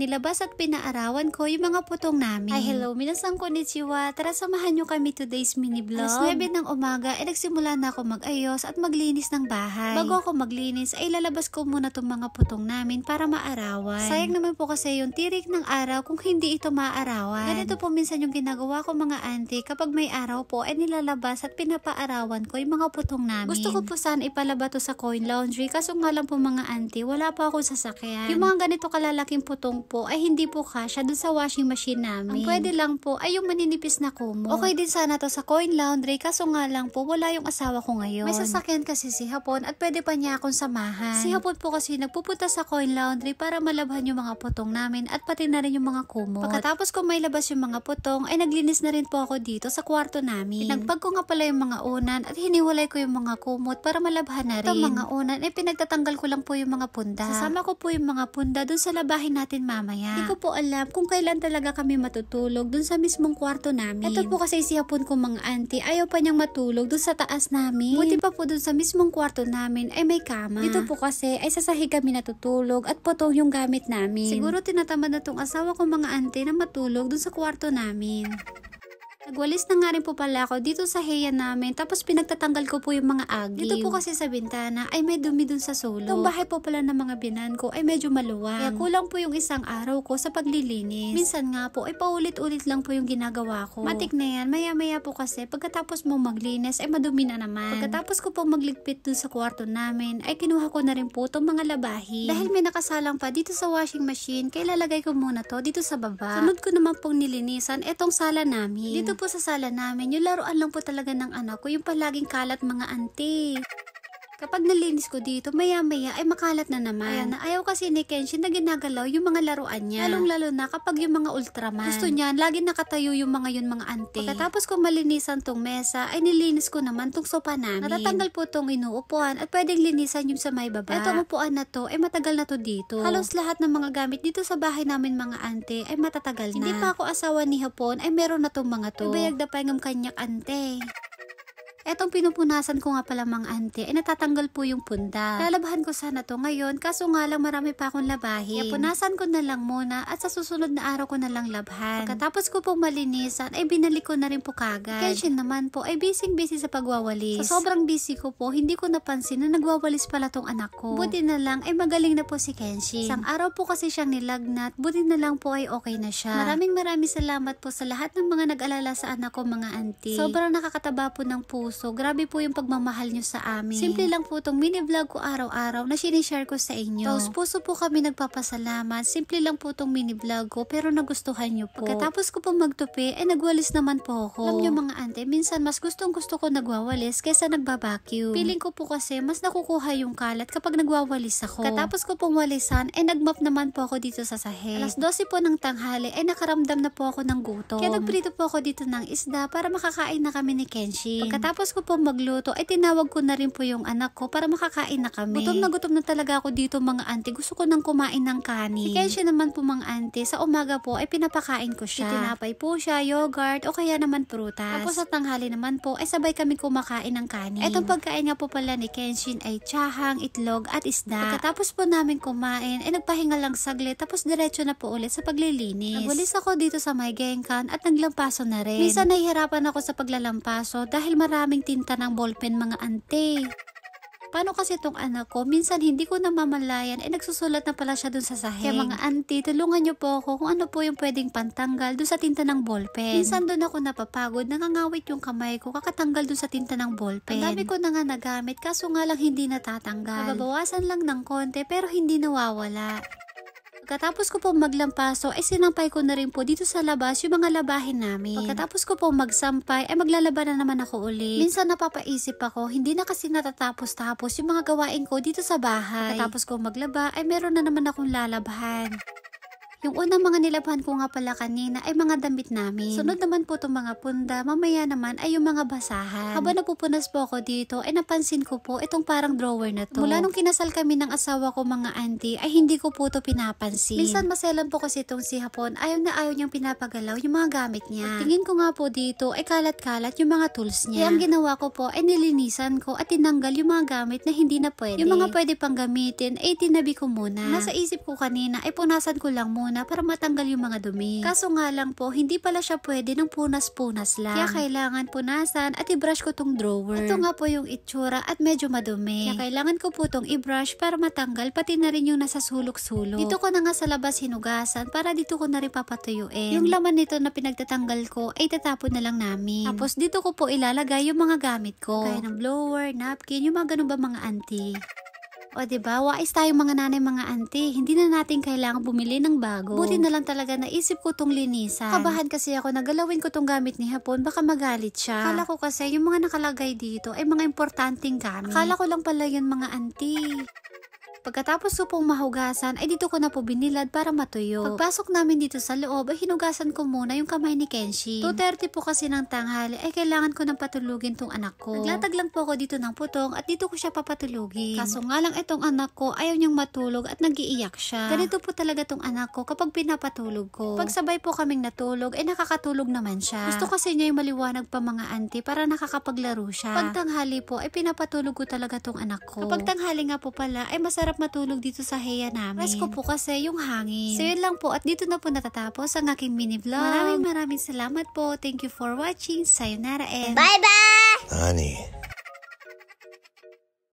nilabas at pinaarawan ko yung mga putong namin. Ay hello, minasang konnichiwa. Tara samahan nyo kami today's mini vlog. Alas 9 ng umaga ay nagsimula na ako mag-ayos at maglinis ng bahay. Bago ako maglinis ay lalabas ko muna tong mga putong namin para maarawan. Sayang naman po kasi yung tirik ng araw kung hindi ito maarawan. Ganito po minsan yung ginagawa ko mga auntie kapag may araw po ay nilalabas at pinapaarawan ko yung mga putong namin. Gusto ko po sana ipalaba to sa coin laundry kaso nga lang po mga auntie wala pa akong sasakyan. Yung mga ganito kalalaking putong po ay hindi po kasya dun sa washing machine namin. Ang pwede lang po ay yung maninipis na kumot. Okay din sana to sa coin laundry kaso nga lang po wala yung asawa ko ngayon. May sasakyan kasi si Hapon at pwede pa niya akong samahan. Si Hapon po kasi nagpupunta sa coin laundry para malabhan yung mga putong namin at pati na rin yung mga kumot. Pagkatapos ko may labas yung mga putong ay naglinis na rin po ako dito sa kwarto namin. Pinagpag ko nga pala yung mga unan at hiniwalay ko yung mga kumot para malabhan na rin. Itong mga unan ay pinagtatanggal ko lang po yung mga punda. Sasama ko po yung mga punda dun sa labahin natin mamaya. Hindi ko po alam kung kailan talaga kami matutulog dun sa mismong kwarto namin. Ito po kasi si Hapon ko mga auntie, ayaw pa niyang matulog dun sa taas namin. Buti pa po dun sa mismong kwarto namin ay may kama. Dito po kasi ay sa sahig kami natutulog at potong yung gamit namin. Siguro tinatamad na tong asawa ko mga auntie na matulog dun sa kwarto namin. Nagwalis na nga rin po pala ako dito sa heya namin tapos pinagtatanggal ko po yung mga aging. Dito po kasi sa bintana ay may dumi dun sa sulok. Itong bahay po pala ng mga binan ko ay medyo maluwang. Kaya kulang po yung isang araw ko sa paglilinis. Minsan nga po ay paulit-ulit lang po yung ginagawa ko. Matik na yan, maya-maya po kasi pagkatapos mo maglinis ay madumi na naman. Pagkatapos ko po magligpit dun sa kwarto namin ay kinuha ko na rin po itong mga labahin. Dahil may nakasalang pa dito sa washing machine kaya lalagay ko muna to dito sa baba. Sunod ko naman pong nilinisan itong sala namin. Dito po sa sala namin, yung laruan lang po talaga ng anak ko, yung palaging kalat mga auntie. Kapag nalinis ko dito, maya-maya ay makalat na naman. Ayan, ayaw kasi ni Kenshin na ginagalaw yung mga laruan niya. Lalong-lalo na kapag yung mga Ultraman. Gusto niya, lagi nakatayo yung mga yun mga ante. Pagkatapos ko malinisan tong mesa, ay nilinis ko naman tong sopa namin. Natatanggal po tong inuupuan at pwedeng linisan yung sa may baba. Etong upuan na to, ay matagal na to dito. Halos lahat ng mga gamit dito sa bahay namin mga ante, ay matatagal na. Hindi pa ako asawa ni Hapon, ay meron na tong mga to. Ibayag na pa yung kanyak ante. Etong pinupunasan ko nga pala mga auntie ay natatanggal po yung punda. Lalabahan ko sana to ngayon kaso nga lang marami pa akong labahin. Kaya punasan ko na lang muna at sa susunod na araw ko na lang labhan. Pagkatapos ko pong malinisan ay binalik ko na rin po kagad. Kenshin naman po ay busy sa pagwawalis. Sa sobrang busy ko po hindi ko napansin na nagwawalis pala tong anak ko. Buti na lang ay magaling na po si Kenshin. Isang araw po kasi siyang nilagnat, buti na lang po ay okay na siya. Maraming salamat po sa lahat ng mga nag-alala sa anak ko mga auntie. Sobrang nakakataba po ng puso. So, grabe po yung pagmamahal nyo sa amin. Simple lang po itong mini vlog ko araw-araw na sinishare ko sa inyo. Taos puso po kami nagpapasalamat. Simple lang po itong mini vlog ko pero nagustuhan nyo po. Pagkatapos ko po magtupi, ay nagwalis naman po ako. Alam nyo mga ante, minsan mas gusto ko nagwawalis kaysa nagbabacuum. Feeling ko po kasi mas nakukuha yung kalat kapag nagwawalis ako. Pagkatapos ko pong walisan, ay nagmap naman po ako dito sa sahig. Alas 12 po ng tanghali, ay nakaramdam na po ako ng gutom. Kaya nagprito po ako dito ng isda para makakain na kami ni Kenshin. Pagkatapos ko po magluto ay tinawag ko na rin po yung anak ko para makakain na kami. Gutom na talaga ako dito mga auntie. Gusto ko nang kumain ng kanin. Si Kenshin naman po mga auntie, sa umaga po ay pinapakain ko siya. Tinapay po siya, yogurt o kaya naman prutas. Tapos sa tanghali naman po ay sabay kami kumakain ng kanin. Etong pagkain nga po pala ni Kenshin ay tsahang, itlog at isda. Pagkatapos po namin kumain ay nagpahinga lang saglit tapos diretso na po ulit sa paglilinis. Nagwalis ako dito sa may gengkan at naglampaso na rin. Minsan nahihirapan ako sa paglalampaso dahil maraming tinta ng ballpen mga ante. Paano kasi itong anak ko, minsan hindi ko namamalayan, nagsusulat na pala siya dun sa sahig. Kaya mga auntie, tulungan niyo po ako kung ano po yung pwedeng pantanggal dun sa tinta ng ballpen. Minsan dun ako napapagod, nangangawit yung kamay ko, kakatanggal dun sa tinta ng ballpen. Ang dami ko na nga nagamit, kaso nga lang hindi natatanggal. Nababawasan lang ng konti, pero hindi nawawala. Pagkatapos ko po maglampaso ay sinampay ko na rin po dito sa labas yung mga labahin namin. Pagkatapos ko po magsampay ay maglalaba na naman ako ulit. Minsan napapaisip ako, hindi na kasi natatapos-tapos yung mga gawain ko dito sa bahay. Pagkatapos ko maglaba ay meron na naman akong lalabhan. Yung unang mga nilabhan ko nga pala kanina ay mga damit namin. Sunod naman po itong mga punda, mamaya naman ay yung mga basahan. Habang napupunas po ako dito, ay napansin ko po itong parang drawer na to. Mula nung kinasal kami ng asawa ko mga auntie, ay hindi ko po ito pinapansin. Minsan maselan po kasi itong si Hapon, ayaw na ayaw niyang pinapagalaw yung mga gamit niya. Tingin ko nga po dito ay kalat-kalat yung mga tools niya. Kaya ang ginawa ko po ay nilinisan ko at tinanggal yung mga gamit na hindi na pwede. Yung mga pwede pang gamitin ay tinabi ko muna. Nasa isip ko kanina ay punasan ko lang muna muna para matanggal yung mga dumi. Kaso nga lang po, hindi pala siya pwede ng punas-punas lang. Kaya kailangan punasan at i-brush ko tong drawer. Ito nga po yung itsura at medyo madumi. Kaya kailangan ko po tong i-brush para matanggal pati na rin yung nasa sulok-sulok. Dito ko na nga sa labas hinugasan para dito ko na rin papatuyuin. Yung laman nito na pinagtatanggal ko ay tatapon na lang namin. Tapos dito ko po ilalagay yung mga gamit ko. Kaya ng blower, napkin, yung mga ganun ba mga auntie. O diba, wais tayong mga nanay mga auntie, hindi na natin kailangan bumili ng bago. Buti na lang talaga naisip ko tong linisan. Kabahan kasi ako na galawin ko tong gamit ni Hapon, baka magalit siya. Akala ko kasi yung mga nakalagay dito ay mga importanteng gamit. Akala ko lang pala yun mga auntie. Pagkatapos ko pong mahugasan, ay dito ko na po binilad para matuyo. Pagpasok namin dito sa loob, ay hinugasan ko muna yung kamay ni Kenshi. 2:30 po kasi ng tanghali, ay kailangan ko nang patulugin tong anak ko. Naglatag lang po ako dito ng putong at dito ko siya papatulugin. Kaso nga lang itong anak ko, ayaw niyang matulog at nag-iiyak siya. Ganito po talaga tong anak ko kapag pinapatulog ko. Pag sabay po kaming natulog, ay nakakatulog naman siya. Gusto kasi niya yung maliwanag pa mga auntie para nakakapaglaro siya. Pag tanghali po, ay pinapatulog ko talaga tong anak ko. Kapag tanghali nga po pala, ay masarap matulog dito sa heya namin. Rest ko po kasi yung hangin. So yun lang po at dito na po natatapos ang aking mini vlog. Maraming salamat po. Thank you for watching. Sayonara and bye bye! Honey.